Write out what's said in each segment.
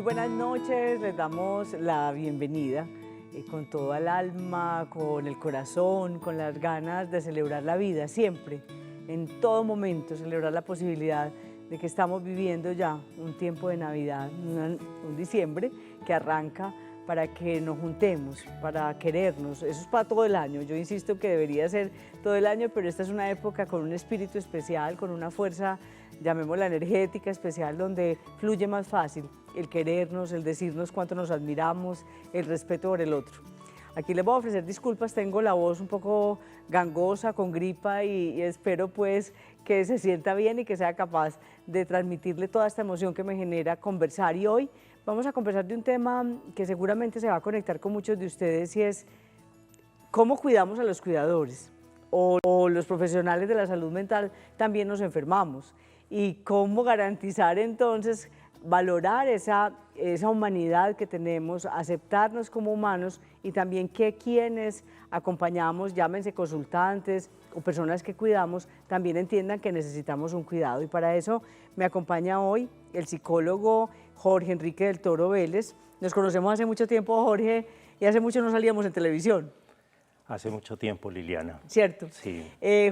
Muy buenas noches, les damos la bienvenida con toda el alma, con el corazón, con las ganas de celebrar la vida, siempre, en todo momento, celebrar la posibilidad de que estamos viviendo ya un tiempo de Navidad, un diciembre que arranca para que nos juntemos, para querernos. Eso es para todo el año. Yo insisto que debería ser todo el año, pero esta es una época con un espíritu especial, con una fuerza, llamémosla energética especial, donde fluye más fácil el querernos, el decirnos cuánto nos admiramos, el respeto por el otro. Aquí les voy a ofrecer disculpas, tengo la voz un poco gangosa, con gripa y espero pues que se sienta bien y que sea capaz de transmitirle toda esta emoción que me genera conversar. Y hoy vamos a conversar de un tema que seguramente se va a conectar con muchos de ustedes y es cómo cuidamos a los cuidadores o los profesionales de la salud mental también nos enfermamos y cómo garantizar entonces valorar esa humanidad que tenemos, aceptarnos como humanos y también que quienes acompañamos, llámense consultantes o personas que cuidamos, también entiendan que necesitamos un cuidado. Y para eso me acompaña hoy el psicólogo Jorge Enrique del Toro Vélez. Nos conocemos hace mucho tiempo, Jorge, y hace mucho no salíamos en televisión. Hace mucho tiempo, Liliana. ¿Cierto? Sí.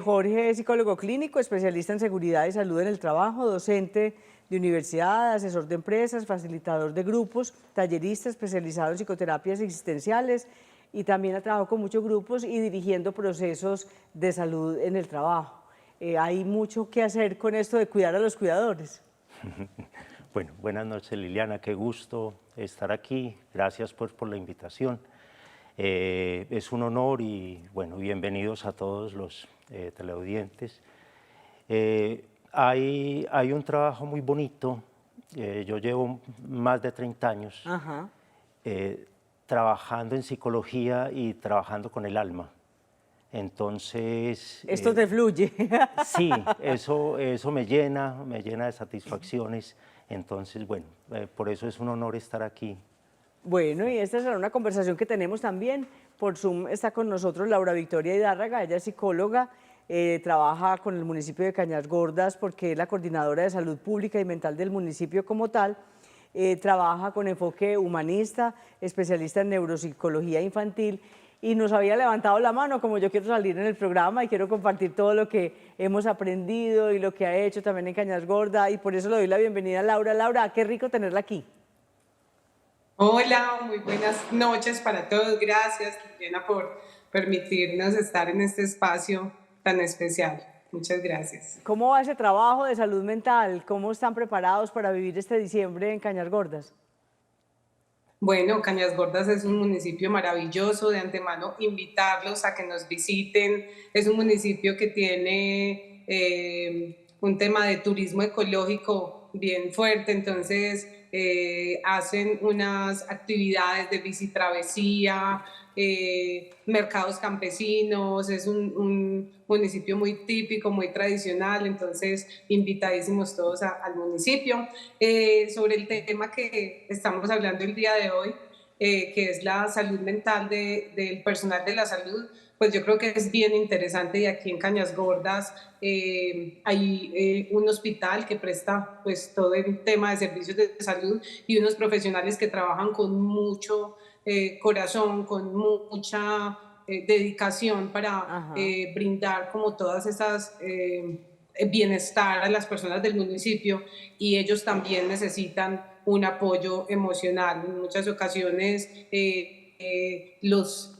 Jorge es psicólogo clínico, especialista en seguridad y salud en el trabajo, docente de universidad, asesor de empresas, facilitador de grupos, tallerista especializado en psicoterapias existenciales y también ha trabajado con muchos grupos y dirigiendo procesos de salud en el trabajo. Hay mucho que hacer con esto de cuidar a los cuidadores. Bueno, buenas noches, Liliana, qué gusto estar aquí. Gracias por la invitación. Es un honor y bueno, bienvenidos a todos los teleaudientes. Hay un trabajo muy bonito, yo llevo más de 30 años trabajando en psicología y trabajando con el alma. Entonces... Esto te fluye. Sí, eso me llena de satisfacciones. Entonces, bueno, por eso es un honor estar aquí. Bueno, y esta será una conversación que tenemos también. Por Zoom está con nosotros Laura Victoria Hidárraga, ella es psicóloga, trabaja con el municipio de Cañas Gordas porque es la coordinadora de salud pública y mental del municipio como tal. Trabaja con enfoque humanista, especialista en neuropsicología infantil y nos había levantado la mano como yo quiero salir en el programa y quiero compartir todo lo que hemos aprendido y lo que ha hecho también en Cañas Gordas y por eso le doy la bienvenida a Laura. Laura, qué rico tenerla aquí. Hola, muy buenas noches para todos. Gracias, Liliana, por permitirnos estar en este espacio tan especial. Muchas gracias. ¿Cómo va ese trabajo de salud mental? ¿Cómo están preparados para vivir este diciembre en Cañas Gordas? Bueno, Cañas Gordas es un municipio maravilloso. De antemano, invitarlos a que nos visiten. Es un municipio que tiene un tema de turismo ecológico bien fuerte, entonces hacen unas actividades de bicitravesía, mercados campesinos, es un municipio muy típico, muy tradicional, entonces invitadísimos todos al municipio. Sobre el tema que estamos hablando el día de hoy, que es la salud mental del personal de la salud, pues yo creo que es bien interesante y aquí en Cañas Gordas hay un hospital que presta pues todo el tema de servicios de salud y unos profesionales que trabajan con mucho corazón, con mucha dedicación para brindar como todas esas bienestar a las personas del municipio y ellos también necesitan un apoyo emocional. En muchas ocasiones los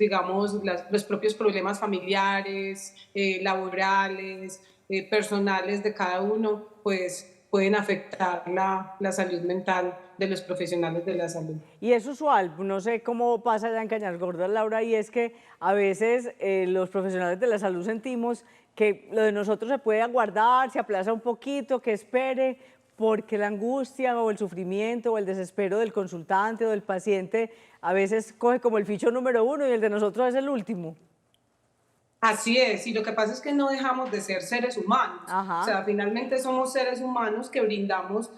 propios problemas familiares, laborales, personales de cada uno, pues pueden afectar la salud mental de los profesionales de la salud. Y es usual, no sé cómo pasa allá en Cañas Gordas, Laura, y es que a veces los profesionales de la salud sentimos que lo de nosotros se puede aguardar, se aplaza un poquito, que espere, porque la angustia o el sufrimiento o el desespero del consultante o del paciente a veces coge como el ficho número uno y el de nosotros es el último. Así es, y lo que pasa es que no dejamos de ser seres humanos. O sea, finalmente somos seres humanos que brindamos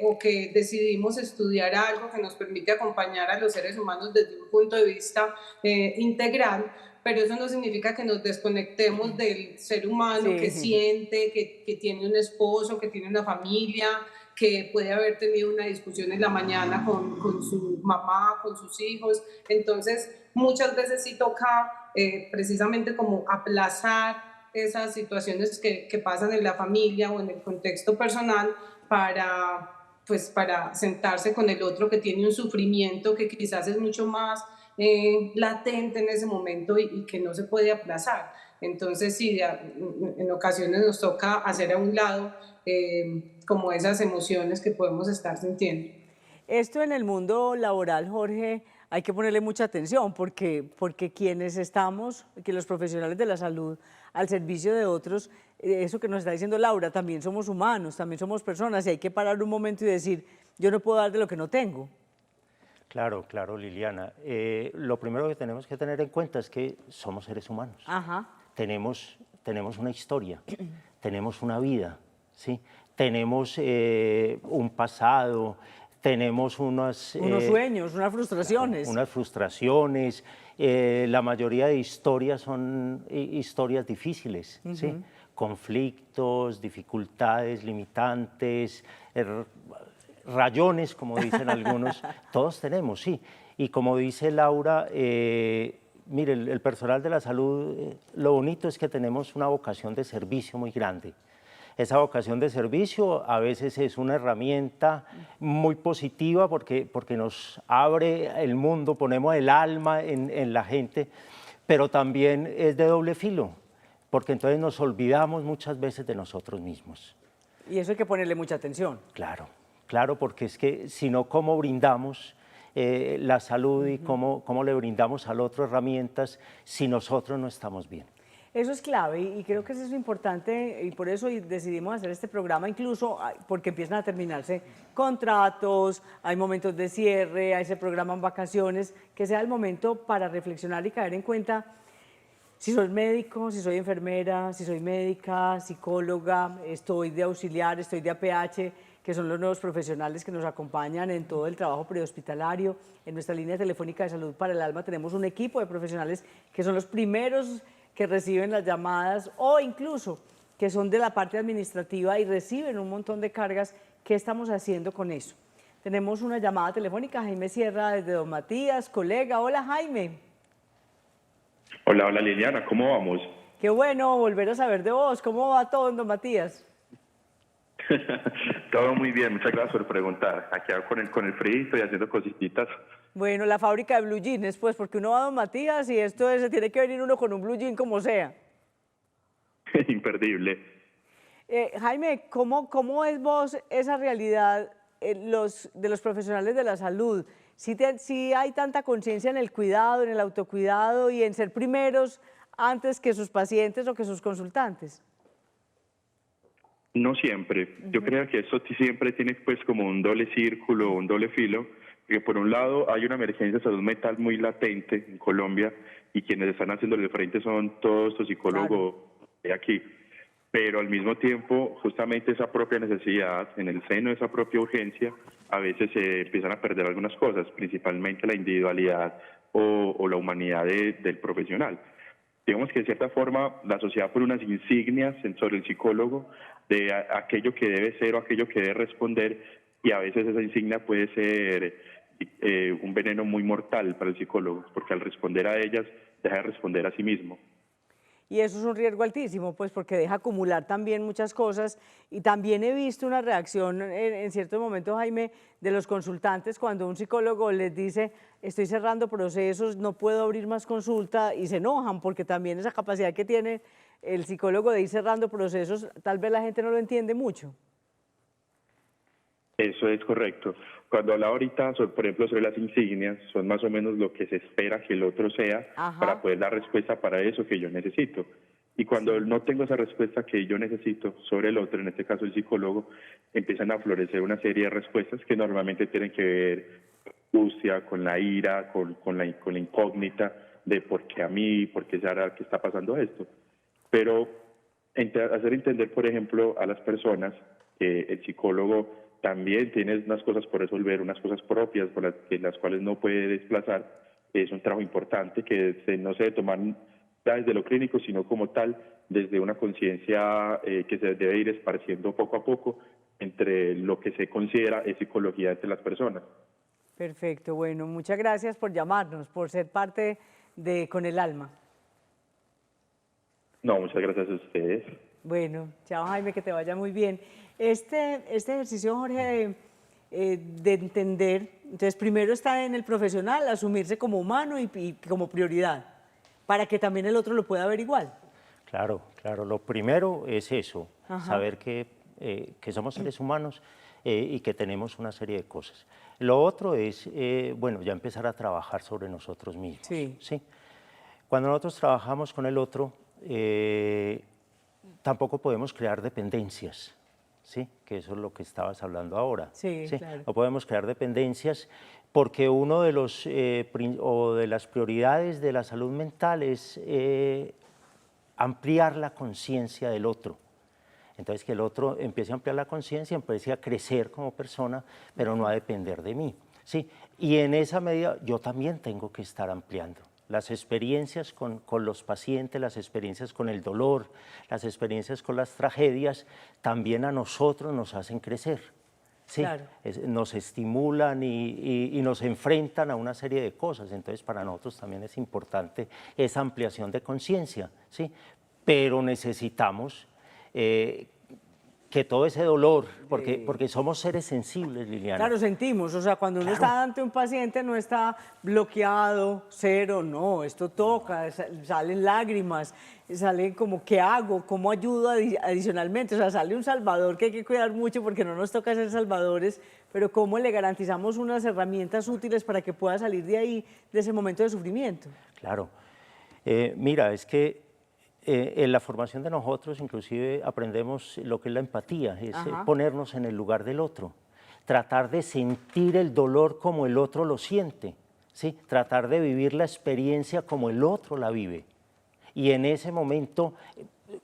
o que decidimos estudiar algo que nos permite acompañar a los seres humanos desde un punto de vista integral, pero eso no significa que nos desconectemos del ser humano que siente, que tiene un esposo, que tiene una familia, que puede haber tenido una discusión en la mañana con su mamá, con sus hijos. Entonces, muchas veces sí toca precisamente como aplazar esas situaciones que pasan en la familia o en el contexto personal para sentarse con el otro que tiene un sufrimiento que quizás es mucho más latente en ese momento y que no se puede aplazar. Entonces, sí, en ocasiones nos toca hacer a un lado como esas emociones que podemos estar sintiendo. Esto en el mundo laboral, Jorge, hay que ponerle mucha atención porque quienes estamos, que los profesionales de la salud al servicio de otros, eso que nos está diciendo Laura, también somos humanos, también somos personas y hay que parar un momento y decir, yo no puedo dar de lo que no tengo. Claro, claro, Liliana. Lo primero que tenemos que tener en cuenta es que somos seres humanos. Ajá. Tenemos una historia, tenemos una vida, ¿sí? Tenemos un pasado, tenemos unos sueños, unas frustraciones. Unas frustraciones. La mayoría de historias son historias difíciles, ¿sí? Conflictos, dificultades, limitantes, rayones, como dicen algunos, todos tenemos, sí. Y como dice Laura, mire, el personal de la salud, lo bonito es que tenemos una vocación de servicio muy grande. Esa vocación de servicio a veces es una herramienta muy positiva porque nos abre el mundo, ponemos el alma en la gente, pero también es de doble filo, porque entonces nos olvidamos muchas veces de nosotros mismos. Y eso hay que ponerle mucha atención. Claro, claro, porque es que si no, ¿cómo brindamos la salud y cómo le brindamos al otro herramientas si nosotros no estamos bien? Eso es clave y creo que eso es importante y por eso decidimos hacer este programa, incluso porque empiezan a terminarse contratos, hay momentos de cierre, ahí se programan vacaciones, que sea el momento para reflexionar y caer en cuenta si soy médico, si soy enfermera, si soy médica, psicóloga, estoy de auxiliar, estoy de APH, que son los nuevos profesionales que nos acompañan en todo el trabajo prehospitalario. En nuestra línea telefónica de salud para el alma tenemos un equipo de profesionales que son los primeros que reciben las llamadas o incluso que son de la parte administrativa y reciben un montón de cargas. ¿Qué estamos haciendo con eso? Tenemos una llamada telefónica, Jaime Sierra desde Don Matías, colega. Hola, Jaime. Hola, hola Liliana, ¿cómo vamos? Qué bueno volver a saber de vos. ¿Cómo va todo, Don Matías? Todo muy bien, muchas gracias por preguntar. Aquí con el frío y haciendo cositas. Bueno, la fábrica de blue jeans, pues, porque uno va a Don Matías y esto se tiene que venir uno con un blue jean como sea. Imperdible. Jaime, ¿cómo es vos esa realidad de los profesionales de la salud? ¿Sí hay tanta conciencia en el cuidado, en el autocuidado y en ser primeros antes que sus pacientes o que sus consultantes? No siempre. Yo creo que esto siempre tiene pues como un doble círculo, un doble filo, porque por un lado hay una emergencia de salud mental muy latente en Colombia y quienes están haciéndole frente son todos estos psicólogos de aquí. Pero al mismo tiempo, justamente esa propia necesidad, en el seno de esa propia urgencia, a veces se empiezan a perder algunas cosas, principalmente la individualidad o la humanidad del profesional. Digamos que de cierta forma la sociedad pone unas insignias sobre el psicólogo de aquello que debe ser o aquello que debe responder, y a veces esa insignia puede ser un veneno muy mortal para el psicólogo, porque al responder a ellas deja de responder a sí mismo. Y eso es un riesgo altísimo, pues porque deja acumular también muchas cosas. Y también he visto una reacción en ciertos momentos, Jaime, de los consultantes cuando un psicólogo les dice, estoy cerrando procesos, no puedo abrir más consulta, y se enojan porque también esa capacidad que tiene el psicólogo de ir cerrando procesos, tal vez la gente no lo entiende mucho. Eso es correcto. Cuando hablaba ahorita, por ejemplo, sobre las insignias, son más o menos lo que se espera que el otro sea para poder dar respuesta para eso que yo necesito. Y cuando no tengo esa respuesta que yo necesito sobre el otro, en este caso el psicólogo, empiezan a florecer una serie de respuestas que normalmente tienen que ver con la angustia, con la ira, con la incógnita de por qué a mí, por qué será que está pasando esto. Pero hacer entender, por ejemplo, a las personas que el psicólogo también tiene unas cosas por resolver, unas cosas propias por las cuales no puede desplazar, es un trabajo importante que no se debe tomar desde lo clínico, sino como tal, desde una conciencia que se debe ir esparciendo poco a poco entre lo que se considera es psicología entre las personas. Perfecto, bueno, muchas gracias por llamarnos, por ser parte de Con el Alma. No, muchas gracias a ustedes. Bueno, chao Jaime, que te vaya muy bien. Este ejercicio, Jorge, de entender, entonces primero está en el profesional, asumirse como humano y como prioridad, para que también el otro lo pueda ver igual. Claro, claro. Lo primero es eso, Ajá. saber que somos seres humanos y que tenemos una serie de cosas. Lo otro es, bueno, ya empezar a trabajar sobre nosotros mismos. Sí. Cuando nosotros trabajamos con el otro, tampoco podemos crear dependencias, ¿sí? Que eso es lo que estabas hablando ahora. Sí, claro. No podemos crear dependencias porque uno de de las prioridades de la salud mental es ampliar la conciencia del otro. Entonces, que el otro empiece a ampliar la conciencia, empiece a crecer como persona, pero no a depender de mí. ¿Sí? Y en esa medida yo también tengo que estar ampliando las experiencias con los pacientes, las experiencias con el dolor, las experiencias con las tragedias, también a nosotros nos hacen crecer. Sí, claro. Nos estimulan y nos enfrentan a una serie de cosas. Entonces, para nosotros también es importante esa ampliación de conciencia, ¿sí? Pero necesitamos que todo ese dolor, porque somos seres sensibles, Liliana. Claro, sentimos, o sea, cuando uno está ante un paciente no está bloqueado, cero, no, esto toca, salen lágrimas, sale como, ¿qué hago? ¿Cómo ayudo adicionalmente? O sea, sale un salvador que hay que cuidar mucho porque no nos toca ser salvadores, pero ¿cómo le garantizamos unas herramientas útiles para que pueda salir de ahí, de ese momento de sufrimiento? Claro. Mira, es que en la formación de nosotros inclusive aprendemos lo que es la empatía, es ponernos en el lugar del otro, tratar de sentir el dolor como el otro lo siente, ¿sí? Tratar de vivir la experiencia como el otro la vive. Y en ese momento,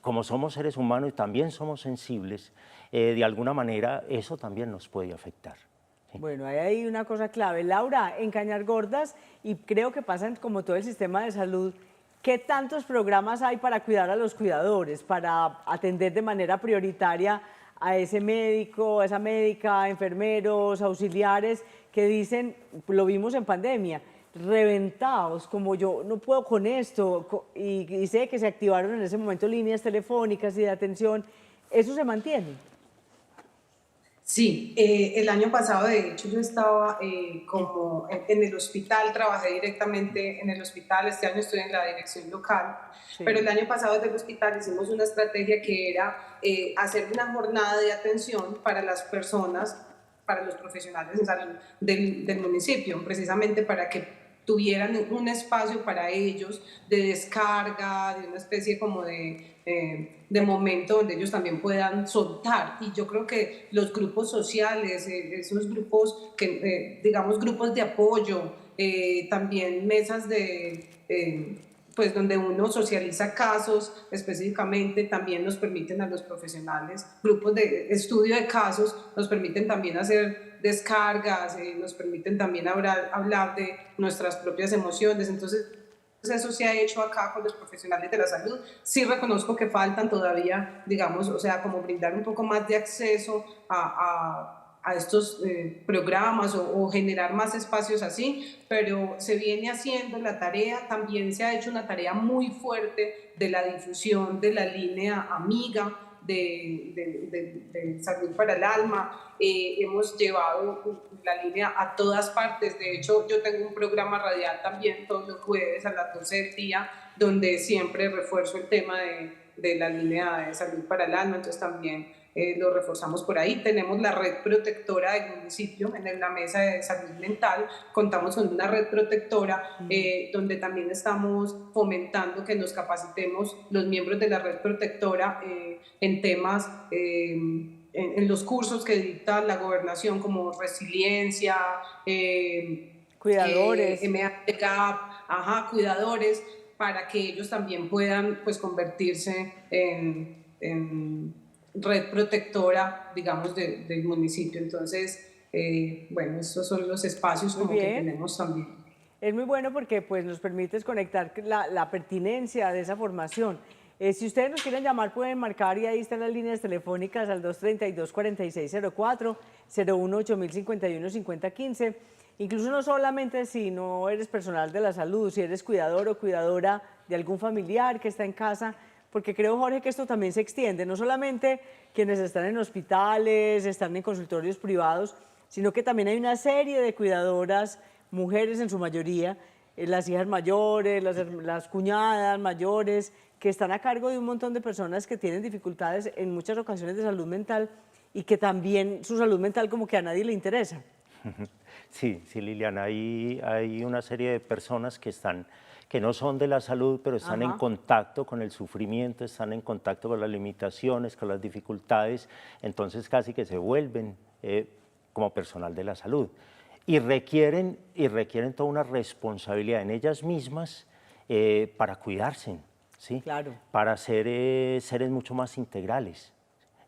como somos seres humanos y también somos sensibles, de alguna manera eso también nos puede afectar. ¿Sí? Bueno, ahí hay una cosa clave. Laura, en Cañargordas, y creo que pasa en como todo el sistema de salud, ¿qué tantos programas hay para cuidar a los cuidadores, para atender de manera prioritaria a ese médico, a esa médica, enfermeros, auxiliares que dicen, lo vimos en pandemia, reventados, como yo no puedo con esto, y sé que se activaron en ese momento líneas telefónicas y de atención, ¿eso se mantiene? Sí, el año pasado de hecho yo estaba como en el hospital, trabajé directamente en el hospital, este año estoy en la dirección local, pero el año pasado desde el hospital hicimos una estrategia que era hacer una jornada de atención para las personas, para los profesionales en salud del municipio, precisamente para que tuvieran un espacio para ellos de descarga, de una especie como de momento donde ellos también puedan soltar. Y yo creo que los grupos sociales, esos grupos que, digamos, grupos de apoyo, también mesas pues donde uno socializa casos específicamente, también nos permiten a los profesionales, grupos de estudio de casos, nos permiten también hacer descargas, nos permiten también hablar de nuestras propias emociones. Entonces, eso se ha hecho acá con los profesionales de la salud. Sí reconozco que faltan todavía, digamos, o sea, como brindar un poco más de acceso a estos programas o generar más espacios así, pero se viene haciendo la tarea, también se ha hecho una tarea muy fuerte de la difusión de la línea amiga de salud para el alma. Hemos llevado la línea a todas partes. De hecho, yo tengo un programa radial también todos los jueves a las 12 del día, donde siempre refuerzo el tema de la línea de salud para el alma, entonces también lo reforzamos por ahí. Tenemos la red protectora del municipio, en la mesa de salud mental, contamos con una red protectora donde también estamos fomentando que nos capacitemos los miembros de la red protectora en temas, en los cursos que dicta la gobernación como resiliencia, cuidadores, MAGAP, cuidadores, para que ellos también puedan pues convertirse en red protectora, digamos, del municipio. Entonces, bueno, estos son los espacios como que tenemos también. Es muy bueno porque pues, nos permite conectar la pertinencia de esa formación. Si ustedes nos quieren llamar, pueden marcar y ahí están las líneas telefónicas al 232-4604, 018-051-5015. Incluso no solamente si no eres personal de la salud, si eres cuidador o cuidadora de algún familiar que está en casa, porque creo, Jorge, que esto también se extiende, no solamente quienes están en hospitales, están en consultorios privados, sino que también hay una serie de cuidadoras, mujeres en su mayoría, las hijas mayores, las cuñadas mayores, que están a cargo de un montón de personas que tienen dificultades en muchas ocasiones de salud mental y que también su salud mental como que a nadie le interesa. Sí, Liliana, hay una serie de personas que no son de la salud, pero están en contacto con el sufrimiento, están en contacto con las limitaciones, con las dificultades, entonces casi que se vuelven como personal de la salud. Y requieren toda una responsabilidad en ellas mismas para cuidarse, ¿sí? Claro. Para ser seres mucho más integrales,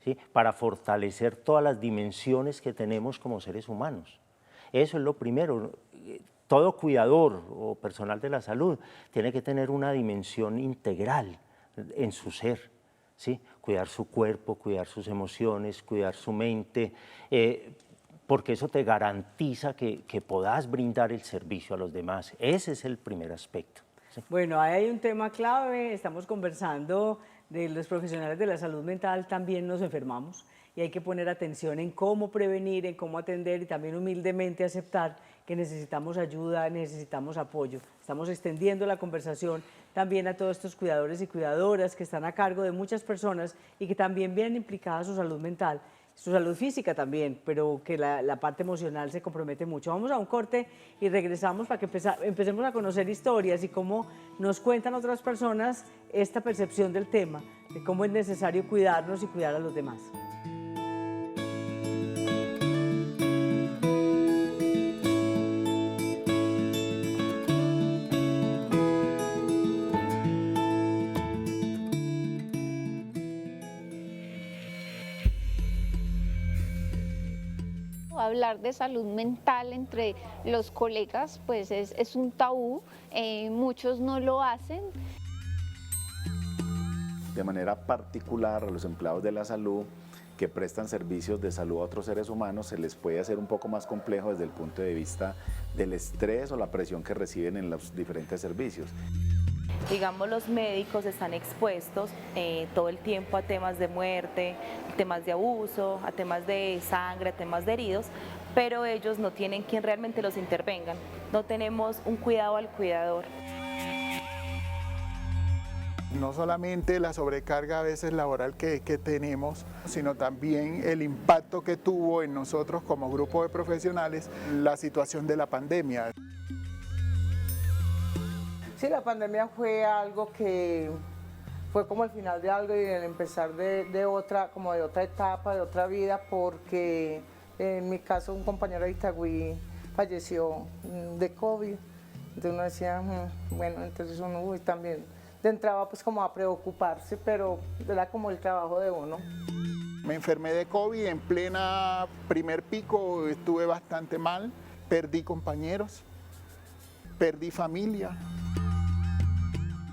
¿sí? Para fortalecer todas las dimensiones que tenemos como seres humanos. Eso es lo primero. Todo cuidador o personal de la salud tiene que tener una dimensión integral en su ser, ¿sí? Cuidar su cuerpo, cuidar sus emociones, cuidar su mente, porque eso te garantiza que puedas brindar el servicio a los demás. Ese es el primer aspecto, ¿sí? Bueno, ahí hay un tema clave, estamos conversando de los profesionales de la salud mental, también nos enfermamos y hay que poner atención en cómo prevenir, en cómo atender y también humildemente aceptar que necesitamos ayuda, necesitamos apoyo. Estamos extendiendo la conversación también a todos estos cuidadores y cuidadoras que están a cargo de muchas personas y que también vienen implicadas su salud mental, su salud física también, pero que la parte emocional se compromete mucho. Vamos a un corte y regresamos para que empecemos a conocer historias y cómo nos cuentan otras personas esta percepción del tema, de cómo es necesario cuidarnos y cuidar a los demás. Hablar de salud mental entre los colegas pues es un tabú, muchos no lo hacen. De manera particular a los empleados de la salud que prestan servicios de salud a otros seres humanos se les puede hacer un poco más complejo desde el punto de vista del estrés o la presión que reciben en los diferentes servicios. Digamos, los médicos están expuestos todo el tiempo a temas de muerte, temas de abuso, a temas de sangre, a temas de heridos, pero ellos no tienen quien realmente los intervengan. No tenemos un cuidado al cuidador. No solamente la sobrecarga a veces laboral que tenemos, sino también el impacto que tuvo en nosotros como grupo de profesionales la situación de la pandemia. Sí, la pandemia fue algo que fue como el final de algo y el empezar de otra etapa, de otra vida, porque en mi caso un compañero de Itagüí falleció de COVID. Entonces uno decía, bueno, entonces uno también entraba pues como a preocuparse, pero era como el trabajo de uno. Me enfermé de COVID en plena primer pico, estuve bastante mal, perdí compañeros, perdí familia.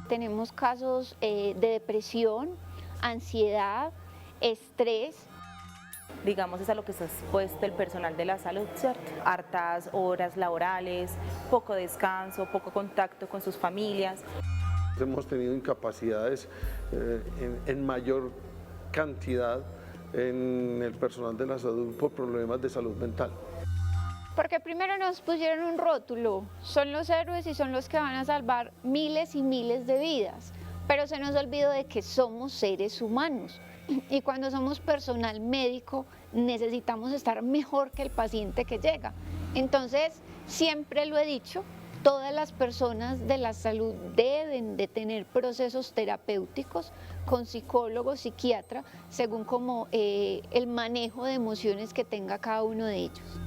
Tenemos casos de depresión, ansiedad, estrés. Digamos, es a lo que está expuesto el personal de la salud, ¿cierto? Hartas horas laborales, poco descanso, poco contacto con sus familias. Hemos tenido incapacidades en mayor cantidad en el personal de la salud por problemas de salud mental. Porque primero nos pusieron un rótulo, son los héroes y son los que van a salvar miles y miles de vidas, pero se nos olvidó de que somos seres humanos y cuando somos personal médico necesitamos estar mejor que el paciente que llega. Entonces, siempre lo he dicho, todas las personas de la salud deben de tener procesos terapéuticos con psicólogo, psiquiatra, según como el manejo de emociones que tenga cada uno de ellos.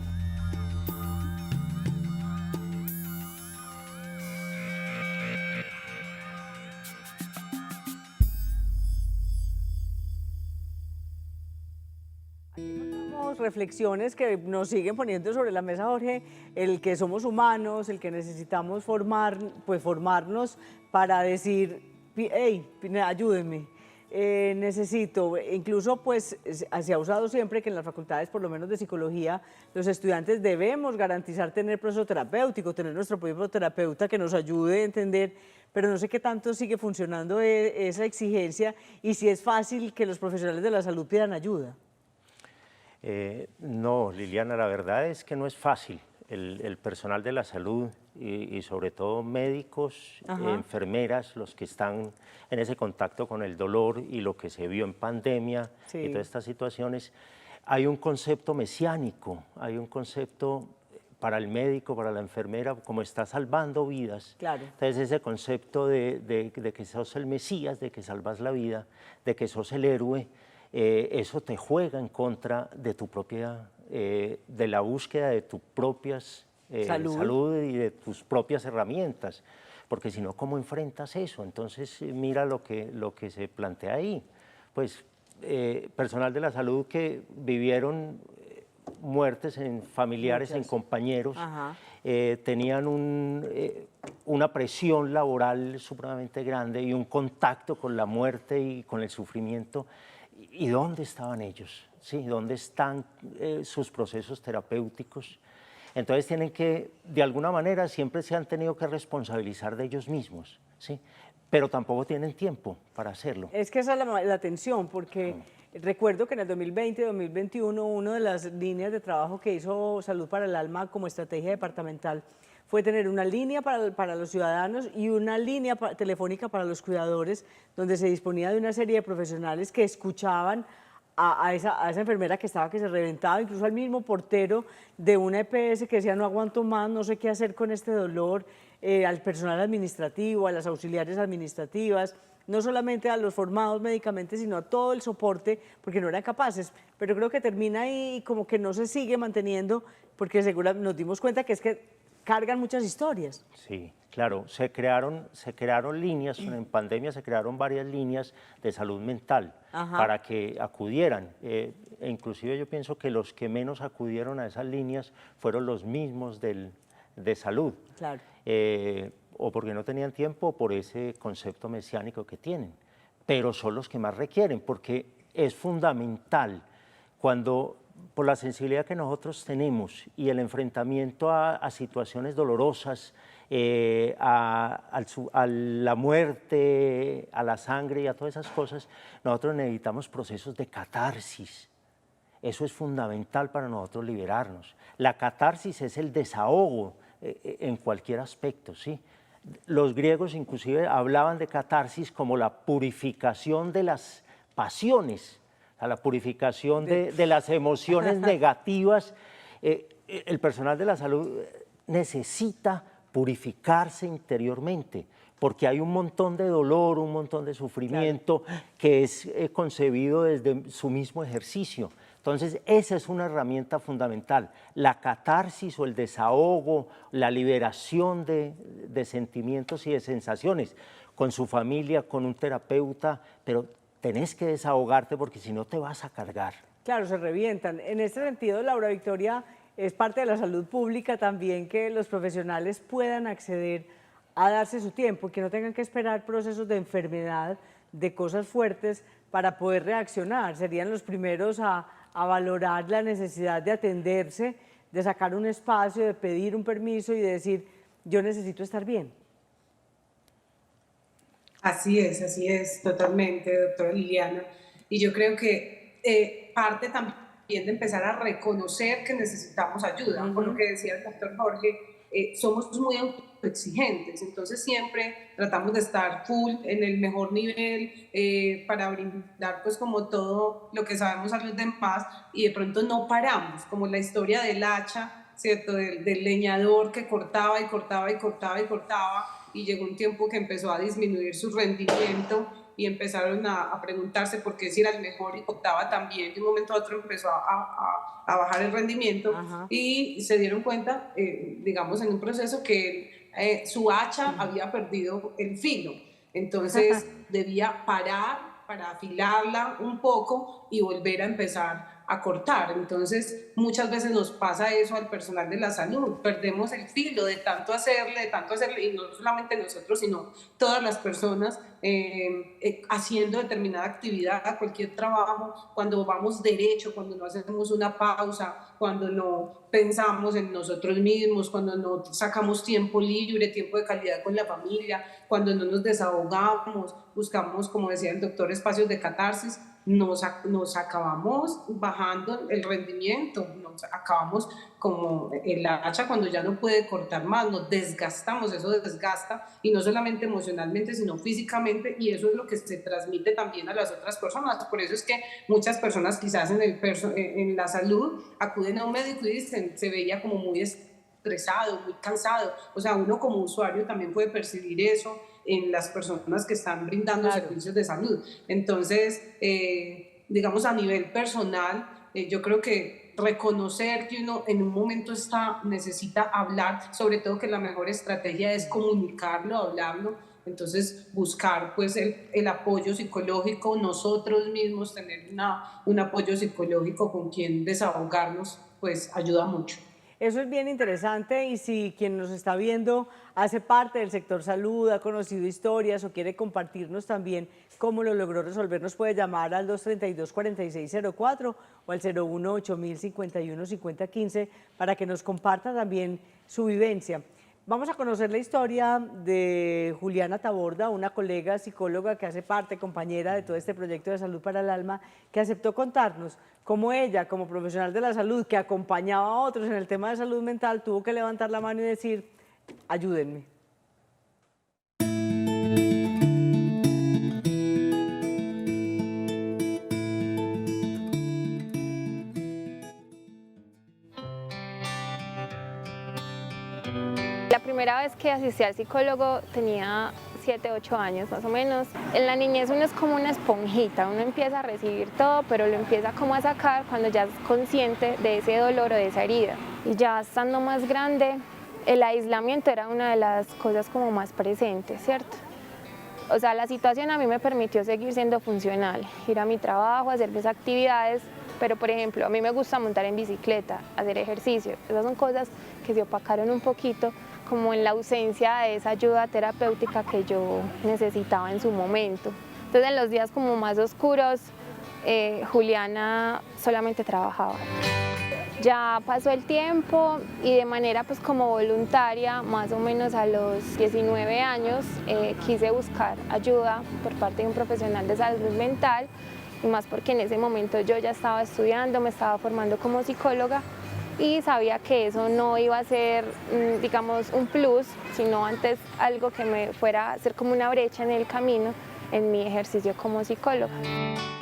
Reflexiones que nos siguen poniendo sobre la mesa, Jorge, el que somos humanos, el que necesitamos formarnos para decir hey, ayúdenme, necesito, incluso pues se ha usado siempre que en las facultades, por lo menos de psicología, los estudiantes debemos garantizar tener proceso terapéutico, tener nuestro propio terapeuta que nos ayude a entender, pero no sé qué tanto sigue funcionando esa exigencia y si es fácil que los profesionales de la salud pidan ayuda. No, Liliana, la verdad es que no es fácil. El personal de la salud y sobre todo médicos, enfermeras, los que están en ese contacto con el dolor y lo que se vio en pandemia y todas estas situaciones, hay un concepto mesiánico, hay un concepto para el médico, para la enfermera, como está salvando vidas. Claro. Entonces ese concepto de que sos el Mesías, de que salvas la vida, de que sos el héroe, eso te juega en contra de tu propia, de la búsqueda de tu propia salud y de tus propias herramientas, porque si no, ¿cómo enfrentas eso? Entonces mira lo que se plantea ahí, pues personal de la salud que vivieron muertes en familiares, en compañeros, tenían una presión laboral supremamente grande y un contacto con la muerte y con el sufrimiento. ¿Y dónde estaban ellos? ¿Sí? ¿Dónde están sus procesos terapéuticos? Entonces tienen que, de alguna manera, siempre se han tenido que responsabilizar de ellos mismos, ¿sí? Pero tampoco tienen tiempo para hacerlo. Es que esa es la tensión, porque recuerdo que en el 2020 y 2021 una de las líneas de trabajo que hizo Salud para el Alma como estrategia departamental fue tener una línea para los ciudadanos y una línea telefónica para los cuidadores, donde se disponía de una serie de profesionales que escuchaban a esa enfermera que se reventaba, incluso al mismo portero de una EPS que decía no aguanto más, no sé qué hacer con este dolor, al personal administrativo, a las auxiliares administrativas, no solamente a los formados médicamente, sino a todo el soporte, porque no eran capaces. Pero creo que termina ahí y como que no se sigue manteniendo, porque seguramente nos dimos cuenta que es que cargan muchas historias. Sí, claro, se crearon líneas, en pandemia se crearon varias líneas de salud mental para que acudieran. E inclusive yo pienso que los que menos acudieron a esas líneas fueron los mismos de salud. Claro. O porque no tenían tiempo o por ese concepto mesiánico que tienen. Pero son los que más requieren, porque es fundamental cuando, por la sensibilidad que nosotros tenemos y el enfrentamiento a situaciones dolorosas, a la muerte, a la sangre y a todas esas cosas, nosotros necesitamos procesos de catarsis. Eso es fundamental para nosotros liberarnos. La catarsis es el desahogo en cualquier aspecto, ¿sí? Los griegos inclusive hablaban de catarsis como la purificación de las pasiones, a la purificación de las emociones negativas. El personal de la salud necesita purificarse interiormente, porque hay un montón de dolor, un montón de sufrimiento que es concebido desde su mismo ejercicio. Entonces, esa es una herramienta fundamental, la catarsis o el desahogo, la liberación de sentimientos y de sensaciones, con su familia, con un terapeuta, pero tenés que desahogarte porque si no te vas a cargar. Claro, se revientan. En este sentido, Laura Victoria, es parte de la salud pública también que los profesionales puedan acceder a darse su tiempo, que no tengan que esperar procesos de enfermedad, de cosas fuertes para poder reaccionar. Serían los primeros a valorar la necesidad de atenderse, de sacar un espacio, de pedir un permiso y de decir, yo necesito estar bien. Así es, totalmente, doctora Liliana. Y yo creo que parte también de empezar a reconocer que necesitamos ayuda, por lo que decía el doctor Jorge, somos muy autoexigentes, entonces siempre tratamos de estar full en el mejor nivel para brindar pues como todo lo que sabemos a los demás y de pronto no paramos, como la historia del hacha, ¿cierto? Del leñador que cortaba y cortaba y cortaba y cortaba y llegó un tiempo que empezó a disminuir su rendimiento y empezaron a preguntarse por qué si era el mejor y cortaba también, de un momento a otro empezó a bajar el rendimiento y se dieron cuenta, digamos, en un proceso que su hacha había perdido el filo, entonces debía parar para afilarla un poco y volver a empezar a cortar. Entonces, muchas veces nos pasa eso al personal de la salud, perdemos el filo de tanto hacerle, y no solamente nosotros, sino todas las personas haciendo determinada actividad, cualquier trabajo, cuando vamos derecho, cuando no hacemos una pausa, cuando no pensamos en nosotros mismos, cuando no sacamos tiempo libre, tiempo de calidad con la familia, cuando no nos desahogamos, buscamos, como decía el doctor, espacios de catarsis, nos acabamos bajando el rendimiento, nos acabamos como el hacha cuando ya no puede cortar más, nos desgastamos, eso desgasta, y no solamente emocionalmente, sino físicamente, y eso es lo que se transmite también a las otras personas. Por eso es que muchas personas quizás en la salud acuden a un médico y dicen, se veía como muy estresado, muy cansado. O sea, uno como usuario también puede percibir eso en las personas que están brindando servicios de salud. Entonces, digamos a nivel personal, yo creo que reconocer que uno en un momento necesita hablar, sobre todo que la mejor estrategia es comunicarlo, hablarlo. Entonces, buscar pues el apoyo psicológico, nosotros mismos tener un apoyo psicológico con quien desahogarnos, pues ayuda mucho. Eso es bien interesante, y si quien nos está viendo hace parte del sector salud, ha conocido historias o quiere compartirnos también cómo lo logró resolver, nos puede llamar al 232-4604 o al 018-051-5015 para que nos comparta también su vivencia. Vamos a conocer la historia de Juliana Taborda, una colega psicóloga que hace parte, compañera de todo este proyecto de Salud para el Alma, que aceptó contarnos cómo ella, como profesional de la salud, que acompañaba a otros en el tema de salud mental, tuvo que levantar la mano y decir, ayúdenme. La primera vez que asistí al psicólogo tenía 7, 8 años más o menos. En la niñez uno es como una esponjita, uno empieza a recibir todo, pero lo empieza como a sacar cuando ya es consciente de ese dolor o de esa herida. Y ya estando más grande, el aislamiento era una de las cosas como más presentes, ¿cierto? O sea, la situación a mí me permitió seguir siendo funcional, ir a mi trabajo, hacer mis actividades, pero por ejemplo, a mí me gusta montar en bicicleta, hacer ejercicio. Esas son cosas que se opacaron un poquito, como en la ausencia de esa ayuda terapéutica que yo necesitaba en su momento. Entonces, en los días como más oscuros, Juliana solamente trabajaba. Ya pasó el tiempo y de manera pues como voluntaria, más o menos a los 19 años, quise buscar ayuda por parte de un profesional de salud mental, y más porque en ese momento yo ya estaba estudiando, me estaba formando como psicóloga, y sabía que eso no iba a ser, digamos, un plus, sino antes algo que me fuera a hacer como una brecha en el camino en mi ejercicio como psicóloga.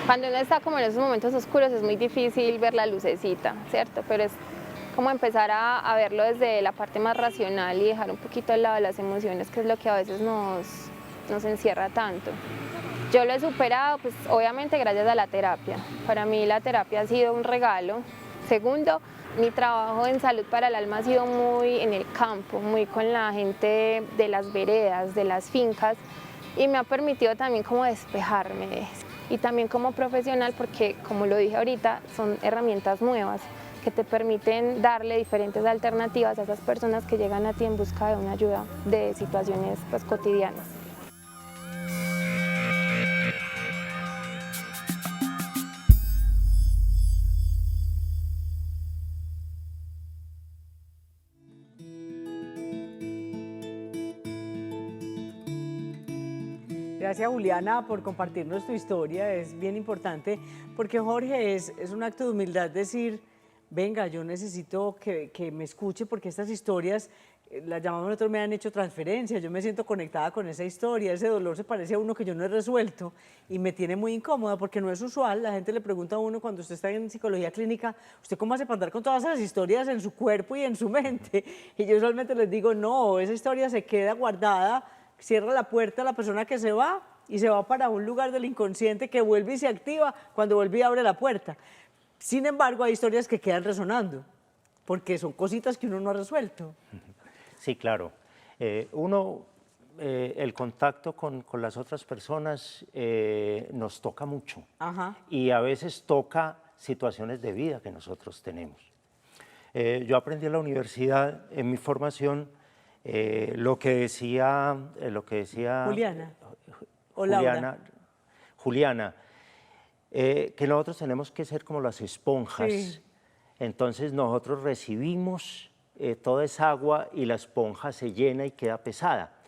Cuando uno está como en esos momentos oscuros es muy difícil ver la lucecita, ¿cierto? Pero es como empezar a verlo desde la parte más racional y dejar un poquito al lado las emociones, que es lo que a veces nos encierra tanto. Yo lo he superado, pues obviamente gracias a la terapia. Para mí la terapia ha sido un regalo. Segundo, mi trabajo en Salud para el Alma ha sido muy en el campo, muy con la gente de las veredas, de las fincas, y me ha permitido también como despejarme. Y también como profesional, porque como lo dije ahorita, son herramientas nuevas que te permiten darle diferentes alternativas a esas personas que llegan a ti en busca de una ayuda de situaciones pues, cotidianas. Gracias, Juliana, por compartirnos tu historia. Es bien importante porque, Jorge, es un acto de humildad decir, venga, yo necesito que me escuche porque estas historias, las llamamos nosotros, me han hecho transferencia, yo me siento conectada con esa historia, ese dolor se parece a uno que yo no he resuelto y me tiene muy incómoda porque no es usual. La gente le pregunta a uno cuando usted está en psicología clínica, ¿usted cómo hace para andar con todas esas historias en su cuerpo y en su mente? Y yo usualmente les digo, no, esa historia se queda guardada, cierra la puerta a la persona que se va y se va para un lugar del inconsciente que vuelve y se activa cuando vuelve y abre la puerta. Sin embargo, hay historias que quedan resonando, porque son cositas que uno no ha resuelto. Sí, claro. El contacto con las otras personas nos toca mucho. Ajá. Y a veces toca situaciones de vida que nosotros tenemos. Yo aprendí en la universidad, en mi formación, lo que decía Juliana o Laura. Juliana, que nosotros tenemos que ser como las esponjas. Sí. Entonces nosotros recibimos toda esa agua y la esponja se llena y queda pesada.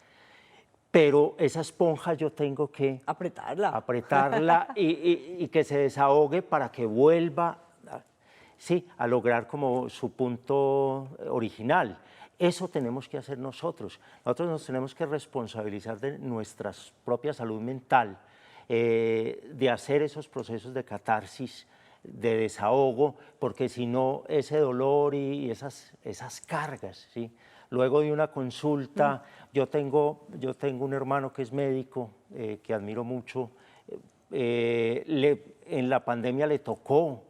Pero esa esponja yo tengo que apretarla y que se desahogue para que vuelva a lograr como su punto original. Eso tenemos que hacer nosotros. Nosotros nos tenemos que responsabilizar de nuestra propia salud mental, de hacer esos procesos de catarsis, de desahogo, porque si no, ese dolor y esas cargas, ¿sí? Luego de una consulta, yo tengo un hermano que es médico, que admiro mucho, en la pandemia le tocó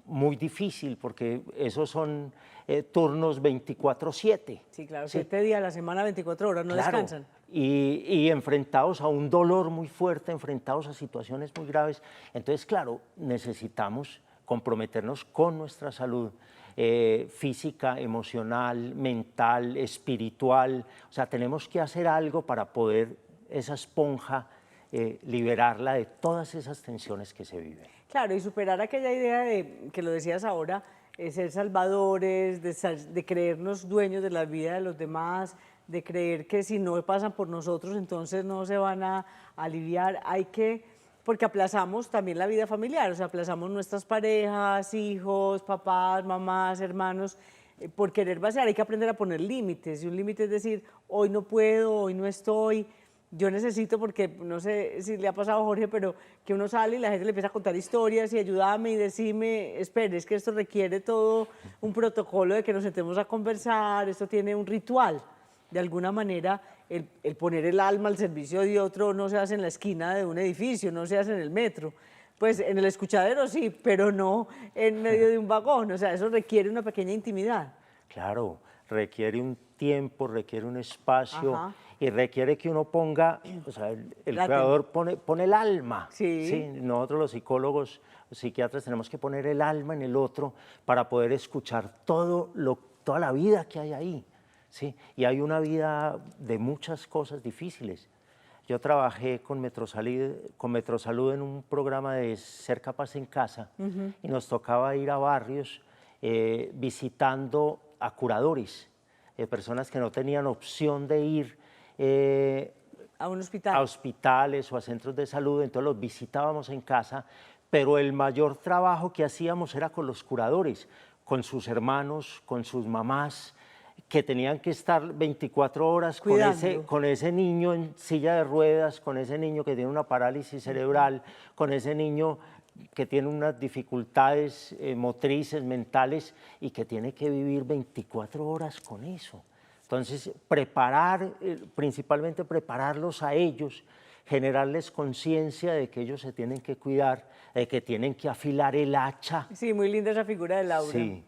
muy difícil, porque esos son turnos 24/7. Sí, claro, 7 días a la semana, 24 horas, no descansan. Y enfrentados a un dolor muy fuerte, enfrentados a situaciones muy graves. Entonces, claro, necesitamos comprometernos con nuestra salud física, emocional, mental, espiritual. O sea, tenemos que hacer algo para poder esa esponja liberarla de todas esas tensiones que se viven. Claro, y superar aquella idea de, que lo decías ahora, ser salvadores, de creernos dueños de la vida de los demás, de creer que si no pasan por nosotros, entonces no se van a aliviar. Porque aplazamos también la vida familiar, o sea, aplazamos nuestras parejas, hijos, papás, mamás, hermanos, por querer vaciar. Hay que aprender a poner límites, y un límite es decir, hoy no puedo, hoy no estoy, yo necesito, porque no sé si le ha pasado a Jorge, pero que uno sale y la gente le empieza a contar historias y ayúdame y decime, espere, es que esto requiere todo un protocolo de que nos sentemos a conversar, esto tiene un ritual. De alguna manera, el poner el alma al servicio de otro no se hace en la esquina de un edificio, no se hace en el metro. Pues en el escuchadero sí, pero no en medio de un vagón. O sea, eso requiere una pequeña intimidad. Claro, requiere un tiempo, requiere un espacio. Ajá. Y requiere que uno ponga, o sea, el creador pone el alma. Sí. Nosotros los psicólogos, los psiquiatras tenemos que poner el alma en el otro para poder escuchar toda la vida que hay ahí. ¿Sí? Y hay una vida de muchas cosas difíciles. Yo trabajé con Metrosalud en un programa de Ser Capaz en Casa, y nos tocaba ir a barrios visitando a curadores, personas que no tenían opción de ir a un hospital, a hospitales o a centros de salud, entonces los visitábamos en casa, pero el mayor trabajo que hacíamos era con los curadores, con sus hermanos, con sus mamás, que tenían que estar 24 horas con ese niño en silla de ruedas, con ese niño que tiene una parálisis cerebral, con ese niño que tiene unas dificultades motrices, mentales, y que tiene que vivir 24 horas con eso. Entonces, principalmente prepararlos a ellos, generarles conciencia de que ellos se tienen que cuidar, de que tienen que afilar el hacha. Sí, muy linda esa figura de Laura. Sí,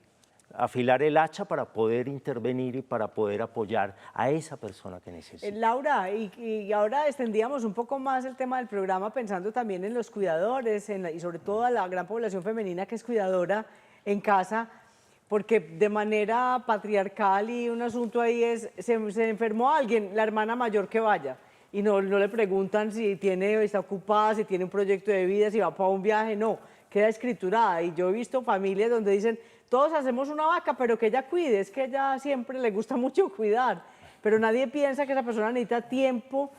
afilar el hacha para poder intervenir y para poder apoyar a esa persona que necesita. Laura, y ahora extendíamos un poco más el tema del programa pensando también en los cuidadores y sobre todo a la gran población femenina que es cuidadora en casa, porque de manera patriarcal y un asunto ahí se enfermó alguien, la hermana mayor que vaya, y no le preguntan si está ocupada, si tiene un proyecto de vida, si va para un viaje, no, queda escriturada. Y yo he visto familias donde dicen, todos hacemos una vaca, pero que ella cuide, es que a ella siempre le gusta mucho cuidar, pero nadie piensa que esa persona necesita tiempo,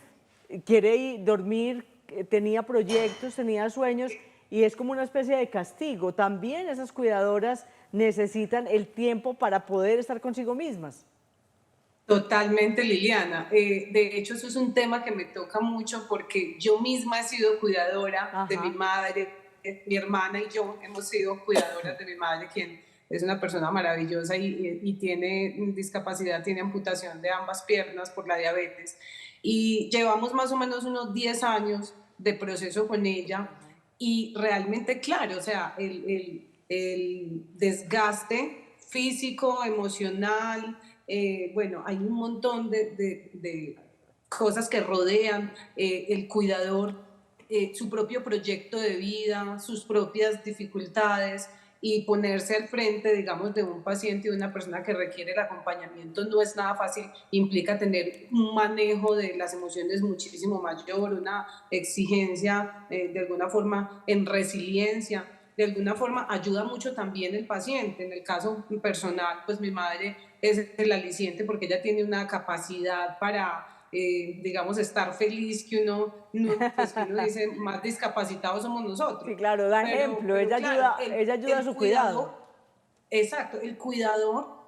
quiere ir, dormir, tenía proyectos, tenía sueños, y es como una especie de castigo. También esas cuidadoras necesitan el tiempo para poder estar consigo mismas. Totalmente, Liliana. De hecho, eso es un tema que me toca mucho porque yo misma he sido cuidadora de mi madre, mi hermana y yo hemos sido cuidadoras de mi madre, quien es una persona maravillosa y tiene discapacidad, tiene amputación de ambas piernas por la diabetes. Y llevamos más o menos unos 10 años de proceso con ella y realmente, claro, o sea, el desgaste físico, emocional, bueno, hay un montón de cosas que rodean el cuidador su propio proyecto de vida, sus propias dificultades, y ponerse al frente, digamos, de un paciente y de una persona que requiere el acompañamiento no es nada fácil, implica tener un manejo de las emociones muchísimo mayor, una exigencia de alguna forma en resiliencia, de alguna forma ayuda mucho también el paciente. En el caso personal, pues mi madre es el aliciente porque ella tiene una capacidad para digamos, estar feliz, que pues que uno dice, más discapacitados somos nosotros. Sí, claro, da ejemplo, ella claro, ayuda a su cuidado. Exacto, el cuidador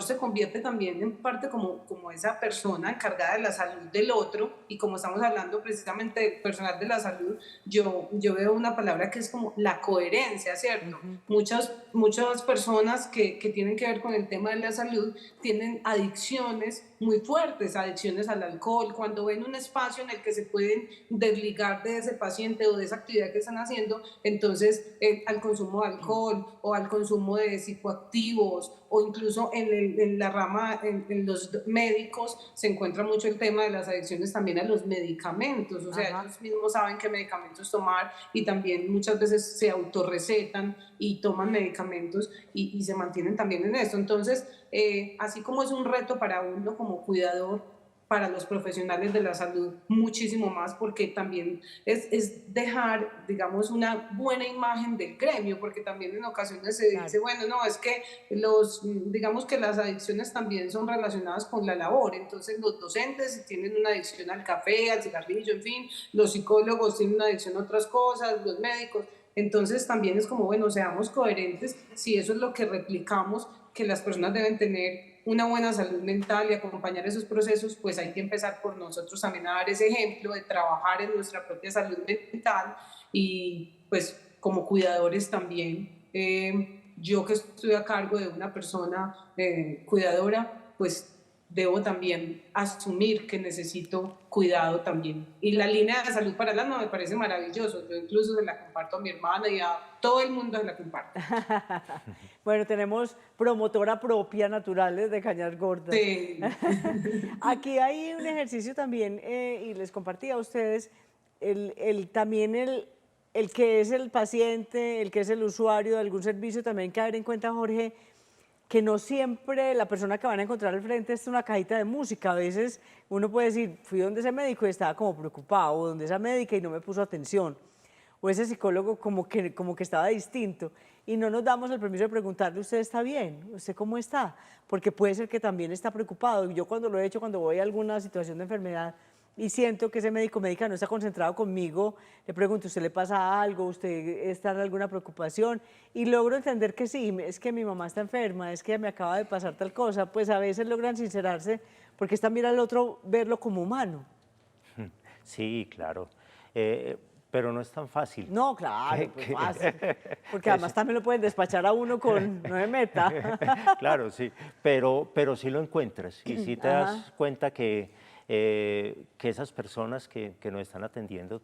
se convierte también en parte como esa persona encargada de la salud del otro, y como estamos hablando precisamente del personal de la salud, yo veo una palabra que es como la coherencia, ¿cierto? Muchas personas que tienen que ver con el tema de la salud tienen adicciones muy fuertes, adicciones al alcohol. Cuando ven un espacio en el que se pueden desligar de ese paciente o de esa actividad que están haciendo, entonces al consumo de alcohol o al consumo de psicoactivos, o incluso en la rama, en los médicos se encuentra mucho el tema de las adicciones también a los medicamentos, o sea, ellos mismos saben qué medicamentos tomar y también muchas veces se autorrecetan y toman medicamentos y se mantienen también en esto. Entonces, así como es un reto para uno como cuidador, para los profesionales de la salud muchísimo más, porque también es dejar, digamos, una buena imagen del gremio, porque también en ocasiones se dice, bueno, no, es que digamos que las adicciones también son relacionadas con la labor, entonces los docentes tienen una adicción al café, al cigarrillo, en fin, los psicólogos tienen una adicción a otras cosas, los médicos, entonces también es como, bueno, seamos coherentes, si eso es lo que replicamos, que las personas deben tener una buena salud mental y acompañar esos procesos, pues hay que empezar por nosotros también a dar ese ejemplo de trabajar en nuestra propia salud mental, y pues como cuidadores también, yo que estoy a cargo de una persona cuidadora, pues debo también asumir que necesito cuidado también. Y la línea de salud para el alma me parece maravilloso. Yo incluso se la comparto a mi hermana y a todo el mundo se la comparto. Bueno, tenemos promotora propia Naturales de Cañas Gordas. Sí. Aquí hay un ejercicio también, y les compartí a ustedes, también el que es el paciente, el que es el usuario de algún servicio, también hay que tener en cuenta, Jorge, que no siempre la persona que van a encontrar al frente es una cajita de música. A veces uno puede decir, fui donde ese médico y estaba como preocupado, o donde esa médica y no me puso atención, o ese psicólogo como que estaba distinto, y no nos damos el permiso de preguntarle, ¿usted está bien? ¿Usted cómo está? Porque puede ser que también está preocupado. Yo cuando lo he hecho, cuando voy a alguna situación de enfermedad y siento que ese médica no está concentrado conmigo, le pregunto, ¿usted le pasa algo? ¿Usted está en alguna preocupación? Y logro entender que sí, es que mi mamá está enferma, es que me acaba de pasar tal cosa. Pues a veces logran sincerarse porque es también al otro verlo como humano. Sí, claro. Pero no es tan fácil. No, claro, pues fácil. Porque además también lo pueden despachar a uno con no de meta. Claro, sí, pero sí lo encuentras y sí te das cuenta que esas personas que nos están atendiendo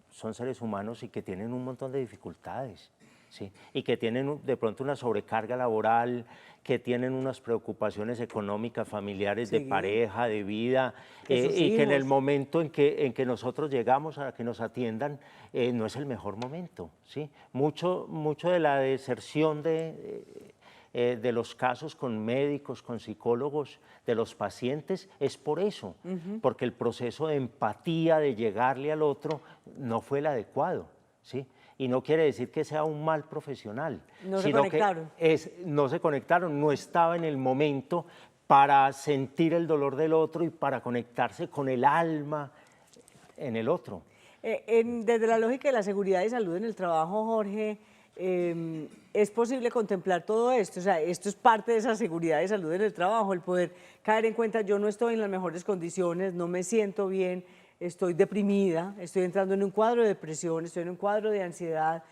son seres humanos y que tienen un montón de dificultades, ¿sí? Y que tienen de pronto una sobrecarga laboral, que tienen unas preocupaciones económicas, familiares, de pareja, de vida, y que en el momento en que nosotros llegamos a que nos atiendan, no es el mejor momento, ¿sí? Mucho de la deserción de los casos con médicos, con psicólogos, de los pacientes, es por eso, porque el proceso de empatía, de llegarle al otro, no fue el adecuado, ¿sí? Y no quiere decir que sea un mal profesional, sino que no se conectaron, no estaba en el momento para sentir el dolor del otro y para conectarse con el alma en el otro. Desde la lógica de la seguridad y salud en el trabajo, Jorge, ¿es posible contemplar todo esto? O sea, esto es parte de esa seguridad y salud en el trabajo, el poder caer en cuenta, yo no estoy en las mejores condiciones, no me siento bien, estoy deprimida, estoy entrando en un cuadro de depresión, estoy en un cuadro de ansiedad,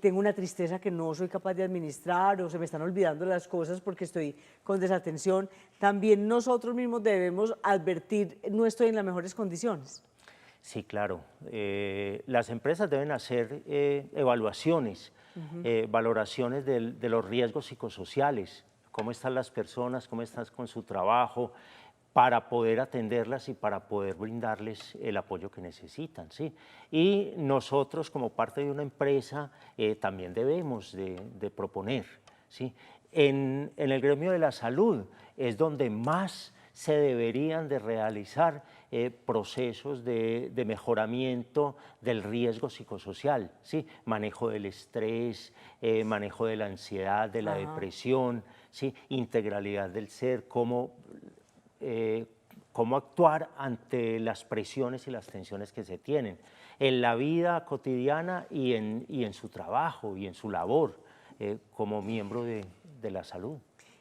tengo una tristeza que no soy capaz de administrar, o se me están olvidando las cosas porque estoy con desatención. También nosotros mismos debemos advertir, no estoy en las mejores condiciones. Sí, claro. Las empresas deben hacer evaluaciones, valoraciones de los riesgos psicosociales, cómo están las personas, cómo están con su trabajo, para poder atenderlas y para poder brindarles el apoyo que necesitan, ¿sí? Y nosotros, como parte de una empresa, también debemos de proponer, ¿sí? En el gremio de la salud es donde más se deberían de realizar procesos de mejoramiento del riesgo psicosocial, ¿sí? Manejo del estrés, manejo de la ansiedad, de la depresión, ¿sí? Integralidad del ser, cómo actuar ante las presiones y las tensiones que se tienen en la vida cotidiana y en su trabajo y en su labor como miembro de la salud.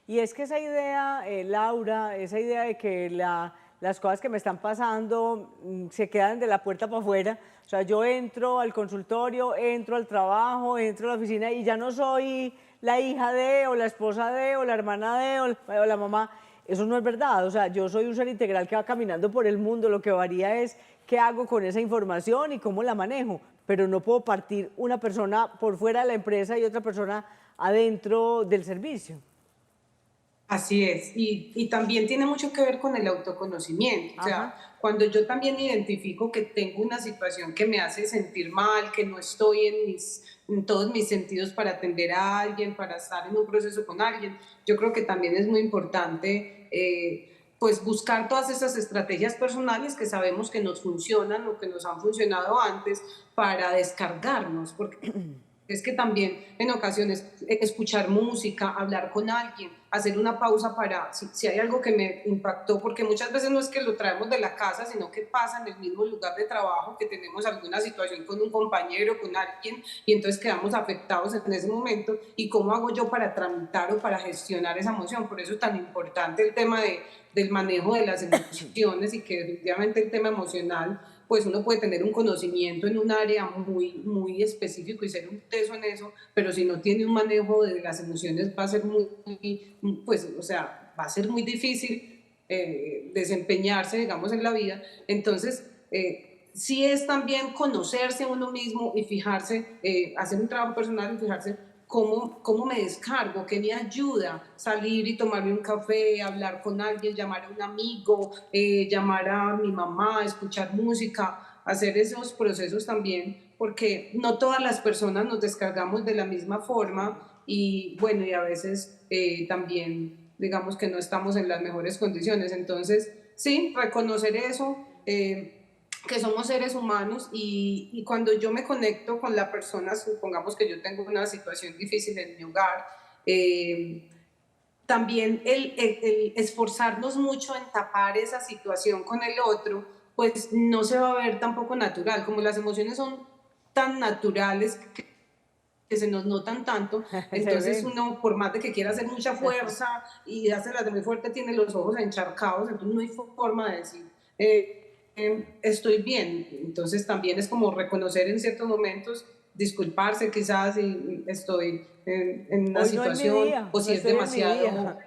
Y es que esa idea, Laura, esa idea de que las cosas que me están pasando se quedan de la puerta para afuera, o sea, yo entro al consultorio, entro al trabajo, entro a la oficina y ya no soy la hija de, o la esposa de, o la hermana de, o la mamá. Eso no es verdad, o sea, yo soy un ser integral que va caminando por el mundo, lo que varía es qué hago con esa información y cómo la manejo, pero no puedo partir una persona por fuera de la empresa y otra persona adentro del servicio. Así es, y también tiene mucho que ver con el autoconocimiento. O sea, cuando yo también identifico que tengo una situación que me hace sentir mal, que no estoy en todos mis sentidos para atender a alguien, para estar en un proceso con alguien, yo creo que también es muy importante pues buscar todas esas estrategias personales que sabemos que nos funcionan o que nos han funcionado antes para descargarnos, porque es que también en ocasiones escuchar música, hablar con alguien, hacer una pausa para, si hay algo que me impactó, porque muchas veces no es que lo traemos de la casa, sino que pasa en el mismo lugar de trabajo, que tenemos alguna situación con un compañero, con alguien, y entonces quedamos afectados en ese momento. ¿Y cómo hago yo para tramitar o para gestionar esa emoción? Por eso es tan importante el tema del manejo de las emociones, y que definitivamente el tema emocional, pues uno puede tener un conocimiento en un área muy específico y ser un teso en eso, pero si no tiene un manejo de las emociones va a ser pues, o sea, va a ser muy difícil desempeñarse, digamos, en la vida. Entonces, sí es también conocerse a uno mismo y fijarse, hacer un trabajo personal y fijarse cómo me descargo, qué me ayuda, salir y tomarme un café, hablar con alguien, llamar a un amigo, llamar a mi mamá, escuchar música, hacer esos procesos también, porque no todas las personas nos descargamos de la misma forma y bueno, y a veces también digamos que no estamos en las mejores condiciones. Entonces, sí, reconocer eso, que somos seres humanos y cuando yo me conecto con la persona, supongamos que yo tengo una situación difícil en mi hogar, también el esforzarnos mucho en tapar esa situación con el otro, pues no se va a ver tampoco natural. Como las emociones son tan naturales que se nos notan tanto, entonces uno, por más de que quiera hacer mucha fuerza y hacerla de muy fuerte, tiene los ojos encharcados, entonces no hay forma de decir estoy bien. Entonces también es como reconocer en ciertos momentos, disculparse quizás si estoy en una situación o si es demasiado...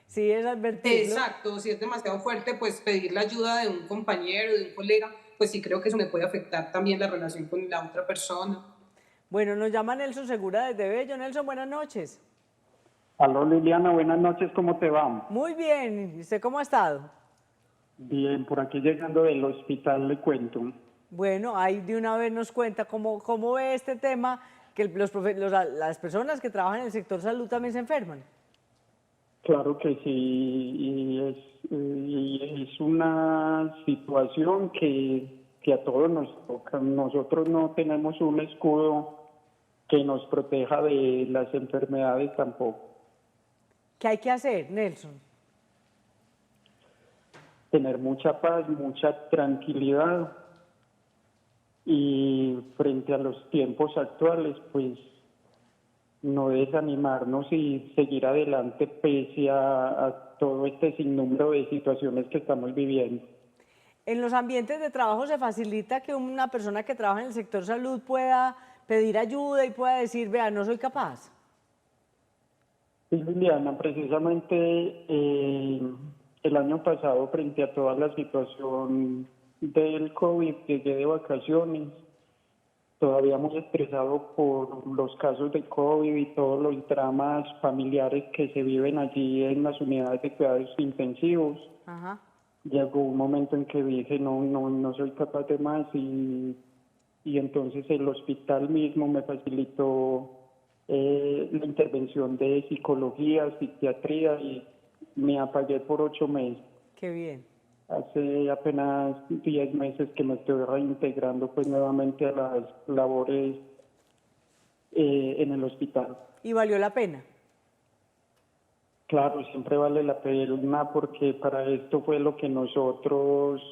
Sí, es advertirlo. Exacto, si es demasiado fuerte, pues pedir la ayuda de un compañero, de un colega, pues sí creo que eso me puede afectar también la relación con la otra persona. Bueno, nos llama Nelson Segura desde Bello. Nelson, buenas noches. Aló Liliana, buenas noches, ¿cómo te va? Muy bien, ¿y usted cómo ha estado? Bien, por aquí llegando del hospital le cuento. Bueno, ahí de una vez nos cuenta cómo ve este tema, que las personas que trabajan en el sector salud también se enferman. Claro que sí, y es una situación que a todos nos toca. Nosotros no tenemos un escudo que nos proteja de las enfermedades tampoco. ¿Qué hay que hacer, Nelson? Tener mucha paz, mucha tranquilidad y frente a los tiempos actuales, pues no desanimarnos y seguir adelante pese a todo este sinnúmero de situaciones que estamos viviendo. ¿En los ambientes de trabajo se facilita que una persona que trabaja en el sector salud pueda pedir ayuda y pueda decir, vea, no soy capaz? Sí, Liliana, precisamente el año pasado, frente a toda la situación del COVID, llegué de vacaciones todavía muy estresado por los casos de COVID y todos los dramas familiares que se viven allí en las unidades de cuidados intensivos. Ajá. Llegó un momento en que dije, no soy capaz de más y entonces el hospital mismo me facilitó la intervención de psicología, psiquiatría y me apagué por 8 meses. Qué bien. Hace apenas 10 meses que me estoy reintegrando pues nuevamente a las labores en el hospital. ¿Y valió la pena? Claro, siempre vale la pena porque para esto fue lo que nosotros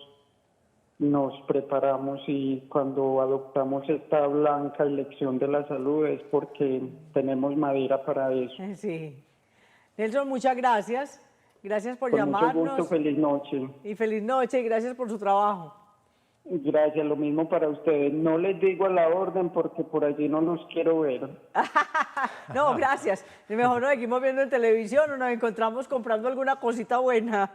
nos preparamos y cuando adoptamos esta blanca elección de la salud es porque tenemos madera para eso. Sí. Nelson, muchas gracias. Gracias por llamarnos. Mucho gusto, feliz noche. Y feliz noche y gracias por su trabajo. Gracias, lo mismo para ustedes. No les digo a la orden porque por allí no los quiero ver. No, gracias. Mejor nos seguimos viendo en televisión o nos encontramos comprando alguna cosita buena.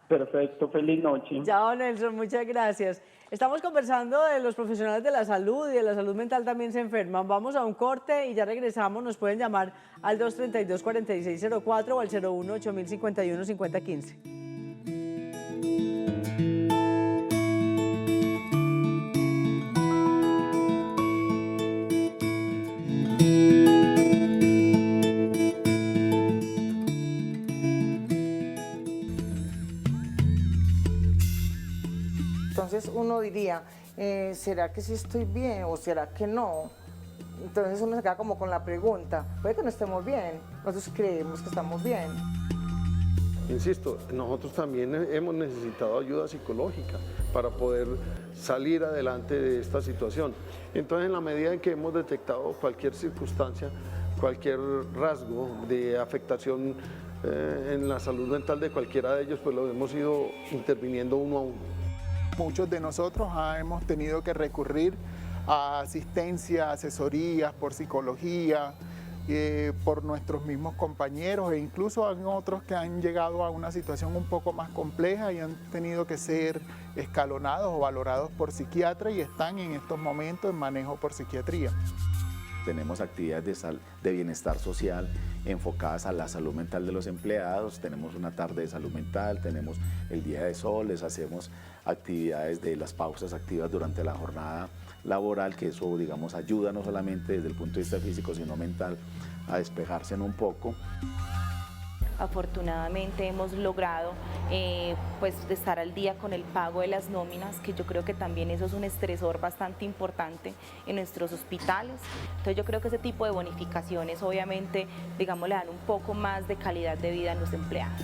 Perfecto, feliz noche. Chao, Nelson, muchas gracias. Estamos conversando de los profesionales de la salud y de la salud mental también se enferman. Vamos a un corte y ya regresamos. Nos pueden llamar al 232-4604 o al 01-8051-5015. Entonces uno diría, ¿será que sí estoy bien o será que no? Entonces uno se queda como con la pregunta, puede que no estemos bien, nosotros creemos que estamos bien. Insisto, nosotros también hemos necesitado ayuda psicológica para poder salir adelante de esta situación. Entonces, en la medida en que hemos detectado cualquier circunstancia, cualquier rasgo de afectación en la salud mental de cualquiera de ellos, pues lo hemos ido interviniendo uno a uno. Muchos de nosotros hemos tenido que recurrir a asistencia, asesorías por psicología, por nuestros mismos compañeros e incluso hay otros que han llegado a una situación un poco más compleja y han tenido que ser escalonados o valorados por psiquiatras y están en estos momentos en manejo por psiquiatría. Tenemos actividades de bienestar social enfocadas a la salud mental de los empleados, tenemos una tarde de salud mental, tenemos el Día de Sol, les hacemos actividades de las pausas activas durante la jornada laboral, que eso, digamos, ayuda no solamente desde el punto de vista físico, sino mental, a despejarse un poco. Afortunadamente hemos logrado pues estar al día con el pago de las nóminas, que yo creo que también eso es un estresor bastante importante en nuestros hospitales. Entonces yo creo que ese tipo de bonificaciones obviamente, digamos, le dan un poco más de calidad de vida a los empleados.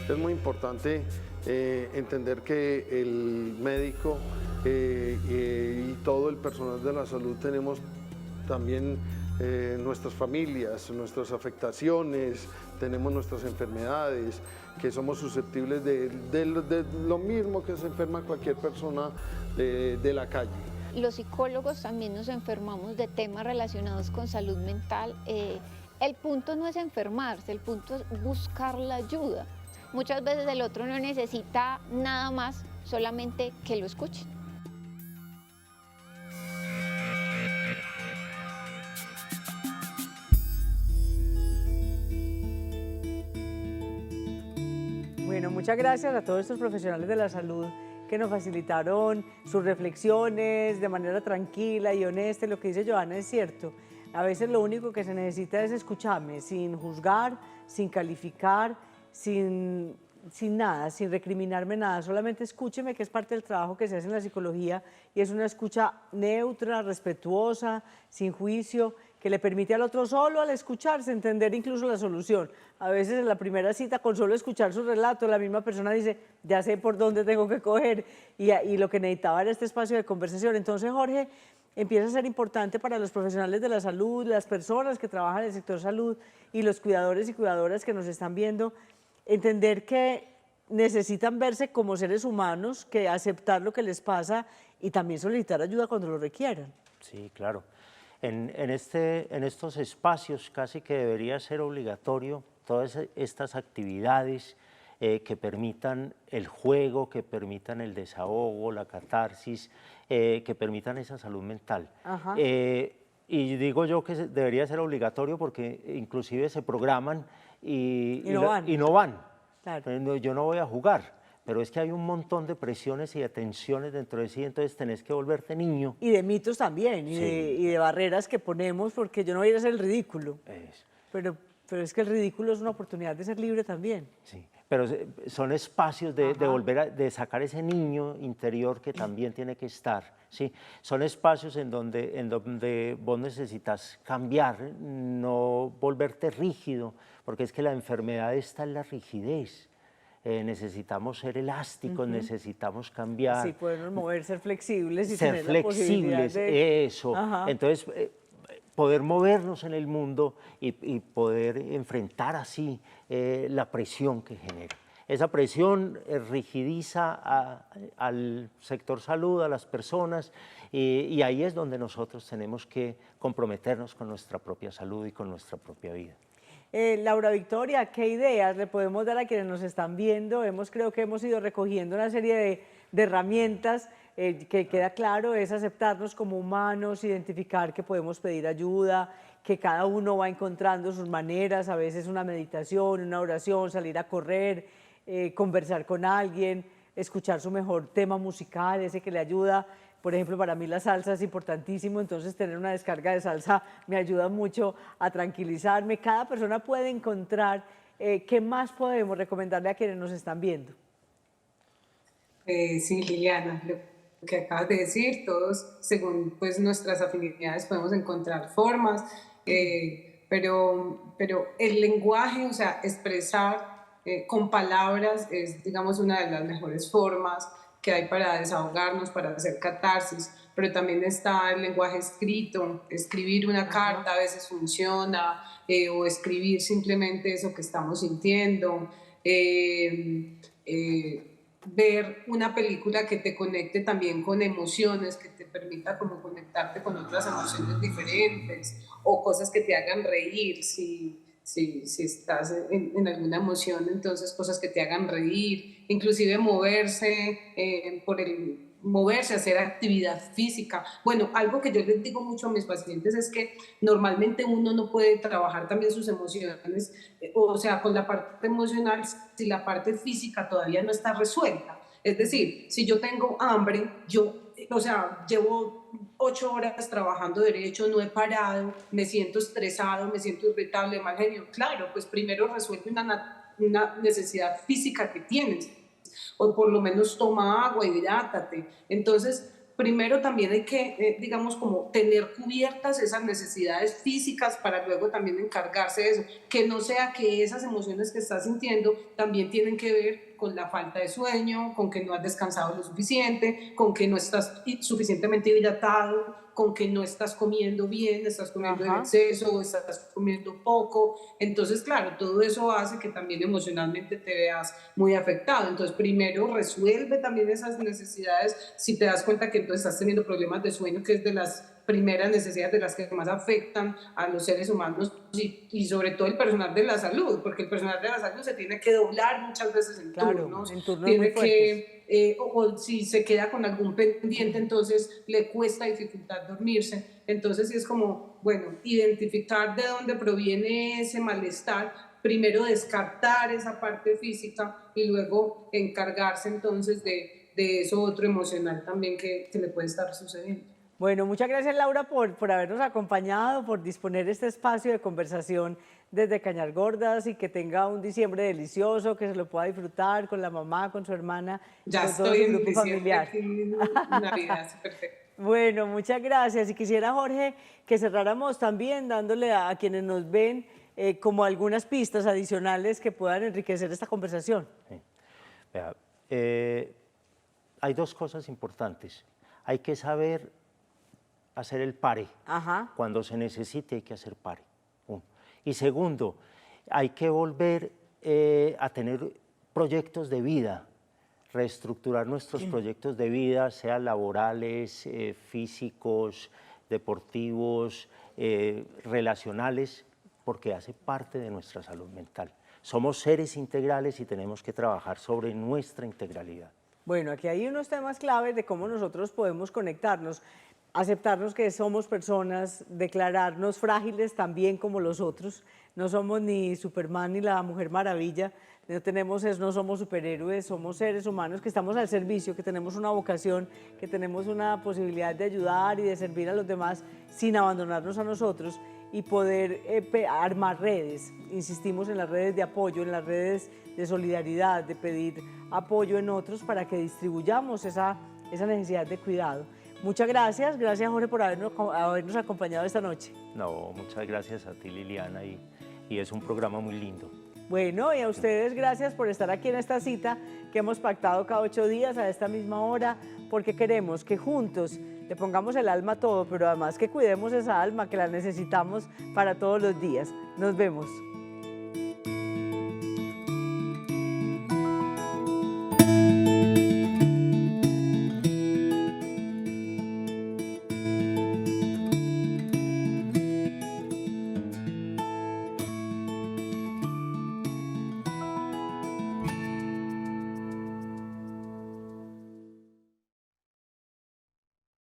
Es muy importante entender que el médico y todo el personal de la salud tenemos también nuestras familias, nuestras afectaciones, tenemos nuestras enfermedades, que somos susceptibles de lo mismo que se enferma cualquier persona de la calle. Los psicólogos también nos enfermamos de temas relacionados con salud mental. El punto no es enfermarse, el punto es buscar la ayuda. Muchas veces el otro no necesita nada más, solamente que lo escuchen. Bueno, muchas gracias a todos estos profesionales de la salud que nos facilitaron sus reflexiones de manera tranquila y honesta. Lo que dice Johanna es cierto. A veces lo único que se necesita es escucharme, sin juzgar, sin calificar, sin nada, sin recriminarme nada. Solamente escúcheme, que es parte del trabajo que se hace en la psicología y es una escucha neutra, respetuosa, sin juicio, que le permite al otro solo al escucharse entender incluso la solución. A veces en la primera cita, con solo escuchar su relato, la misma persona dice, ya sé por dónde tengo que coger y lo que necesitaba era este espacio de conversación. Entonces, Jorge, empieza a ser importante para los profesionales de la salud, las personas que trabajan en el sector salud y los cuidadores y cuidadoras que nos están viendo, entender que necesitan verse como seres humanos, que aceptar lo que les pasa y también solicitar ayuda cuando lo requieran. Sí, claro. En estos espacios casi que debería ser obligatorio todas estas actividades que permitan el juego, que permitan el desahogo, la catarsis, que permitan esa salud mental. Y digo yo que debería ser obligatorio porque inclusive se programan y no van. Claro. Yo no voy a jugar, pero es que hay un montón de presiones y de tensiones dentro de sí, entonces tenés que volverte niño. Y de mitos también, y de barreras que ponemos, porque yo no voy a ir a hacer el ridículo. Pero es que el ridículo es una oportunidad de ser libre también. Sí, pero son espacios de volver de sacar ese niño interior que también tiene que estar, ¿sí? Son espacios en donde vos necesitas cambiar, no volverte rígido, porque es que la enfermedad está en la rigidez. Necesitamos ser elásticos, necesitamos cambiar. Sí, podernos mover, ser flexibles y ser tener flexibles, la posibilidad de... eso. Entonces, poder movernos en el mundo y poder enfrentar así la presión que genera. Esa presión rigidiza al sector salud, a las personas, y ahí es donde nosotros tenemos que comprometernos con nuestra propia salud y con nuestra propia vida. Laura Victoria, ¿qué ideas le podemos dar a quienes nos están viendo? Creo que hemos ido recogiendo una serie de herramientas que queda claro es aceptarnos como humanos, identificar que podemos pedir ayuda, que cada uno va encontrando sus maneras, a veces una meditación, una oración, salir a correr, conversar con alguien, escuchar su mejor tema musical, ese que le ayuda. Por ejemplo, para mí la salsa es importantísimo, entonces tener una descarga de salsa me ayuda mucho a tranquilizarme. Cada persona puede encontrar qué más podemos recomendarle a quienes nos están viendo. Sí, Liliana, lo que acabas de decir, todos según pues, nuestras afinidades podemos encontrar formas, pero el lenguaje, o sea, expresar con palabras es, digamos, una de las mejores formas que hay para desahogarnos, para hacer catarsis, pero también está el lenguaje escrito, escribir una carta a veces funciona, o escribir simplemente eso que estamos sintiendo, ver una película que te conecte también con emociones, que te permita como conectarte con otras emociones diferentes, o cosas que te hagan reír, si estás en alguna emoción, entonces cosas que te hagan reír, inclusive moverse, moverse, hacer actividad física. Bueno, algo que yo les digo mucho a mis pacientes es que normalmente uno no puede trabajar también sus emociones, o sea, con la parte emocional, si la parte física todavía no está resuelta. Es decir, si yo tengo hambre, o sea, llevo 8 horas trabajando derecho, no he parado, me siento estresado, me siento irritable, mal genio. Claro, pues primero resuelve una necesidad física que tienes, o por lo menos toma agua, hidrátate. Entonces, primero también hay que, digamos, como tener cubiertas esas necesidades físicas para luego también encargarse de eso. Que no sea que esas emociones que estás sintiendo también tienen que ver con la falta de sueño, con que no has descansado lo suficiente, con que no estás suficientemente hidratado, con que no estás comiendo bien, estás comiendo en exceso o estás comiendo poco. Entonces, claro, todo eso hace que también emocionalmente te veas muy afectado. Entonces, primero resuelve también esas necesidades. Si te das cuenta que entonces estás teniendo problemas de sueño, que es de las primeras necesidades de las que más afectan a los seres humanos y sobre todo el personal de la salud, porque el personal de la salud se tiene que doblar muchas veces en turnos, tiene que, o si se queda con algún pendiente, entonces le cuesta dificultad dormirse. Entonces sí es como, bueno, identificar de dónde proviene ese malestar, primero descartar esa parte física y luego encargarse entonces de eso otro emocional también que le puede estar sucediendo. Bueno, muchas gracias Laura por habernos acompañado, por disponer este espacio de conversación desde Cañargordas y que tenga un diciembre delicioso, que se lo pueda disfrutar con la mamá, con su hermana, ya con todo su grupo familiar. Navidad, perfecto. Bueno, muchas gracias. Y quisiera, Jorge, que cerráramos también dándole a quienes nos ven como algunas pistas adicionales que puedan enriquecer esta conversación. Sí. Vea, hay dos cosas importantes. Hay que saber hacer el pare. Cuando se necesite hay que hacer pare. Y segundo, hay que volver a tener proyectos de vida, reestructurar nuestros proyectos de vida, sean laborales, físicos, deportivos, relacionales, porque hace parte de nuestra salud mental. Somos seres integrales y tenemos que trabajar sobre nuestra integralidad. Bueno, aquí hay unos temas claves de cómo nosotros podemos conectarnos, aceptarnos que somos personas, declararnos frágiles también como los otros. No somos ni Superman ni la Mujer Maravilla, no somos superhéroes, somos seres humanos que estamos al servicio, que tenemos una vocación, que tenemos una posibilidad de ayudar y de servir a los demás sin abandonarnos a nosotros y poder armar redes. Insistimos en las redes de apoyo, en las redes de solidaridad, de pedir apoyo en otros para que distribuyamos esa necesidad de cuidado. Muchas gracias, gracias Jorge por habernos acompañado esta noche. No, muchas gracias a ti Liliana y es un programa muy lindo. Bueno, y a ustedes gracias por estar aquí en esta cita que hemos pactado cada 8 días a esta misma hora, porque queremos que juntos le pongamos el alma a todo, pero además que cuidemos esa alma, que la necesitamos para todos los días. Nos vemos.